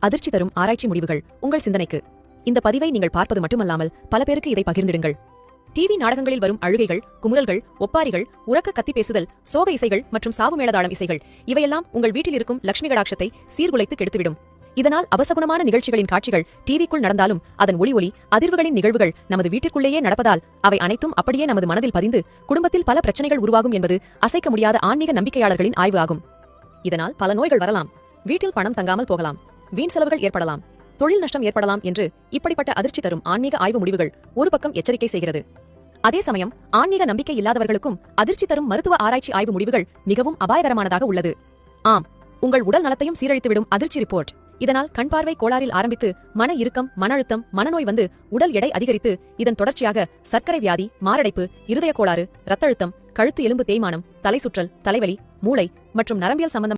அதிர்ச்சி தரும் ஆராய்ச்சி முடிவுகள் உங்கள் சிந்தனைக்கு. இந்த பதிவை நீங்கள் பார்ப்பது மட்டுமல்லாமல் பல பேருக்கு இதை பகிர்ந்திடுங்கள். டிவி நாடகங்களில் வரும் அழுகைகள், குமுறல்கள், ஒப்பாரிகள், உறக்க கத்தி பேசுதல், சோக இசைகள் மற்றும் சாவு மேளதாளம் இசைகள் இவையெல்லாம் உங்கள் வீட்டில் இருக்கும் லட்சுமி கடாட்சத்தை சீர்குலைத்து கெடுத்துவிடும். இதனால் அபசகுணமான நிகழ்ச்சிகளின் காட்சிகள் டிவிக்குள் நடந்தாலும் அதன் ஒளி அதிர்வுகளின் நிகழ்வுகள் நமது வீட்டிற்குள்ளேயே நடப்பதால் அவை அனைத்தும் அப்படியே நமது மனதில் பதிந்து குடும்பத்தில் பல பிரச்சனைகள் உருவாகும் என்பது அசைக்க முடியாத ஆன்மீக நம்பிக்கையாளர்களின் ஆய்வு ஆகும். இதனால் பல நோய்கள் வரலாம், வீட்டில் பணம் தங்காமல் போகலாம், வீண் செலவுகள் ஏற்படலாம், தொழில் நஷ்டம் ஏற்படலாம் என்று இப்படிப்பட்ட அதிர்ச்சி தரும் ஆன்மீக ஆய்வு முடிவுகள் ஒரு பக்கம் எச்சரிக்கை செய்கிறது. அதே சமயம் ஆன்மீக நம்பிக்கை இல்லாதவர்களுக்கும் அதிர்ச்சி தரும் மருத்துவ ஆராய்ச்சி ஆய்வு முடிவுகள் மிகவும் அபாயகரமானதாக உள்ளது. ஆம், உங்கள் உடல் நலத்தையும் சீரழித்துவிடும் அதிர்ச்சி ரிப்போர்ட். இதனால் கண் பார்வை கோளாறில் ஆரம்பித்து மன இறுக்கம், மன அழுத்தம், மனநோய் வந்து உடல் எடை அதிகரித்து இதன் தொடர்ச்சியாக சர்க்கரை வியாதி, மாரடைப்பு, இருதய கோளாறு, இரத்த அழுத்தம், கழுத்து எலும்பு தேய்மானம், தலை சுற்றல், தலைவலி, மூளை மற்றும் நரம்பியல் சம்பந்தம்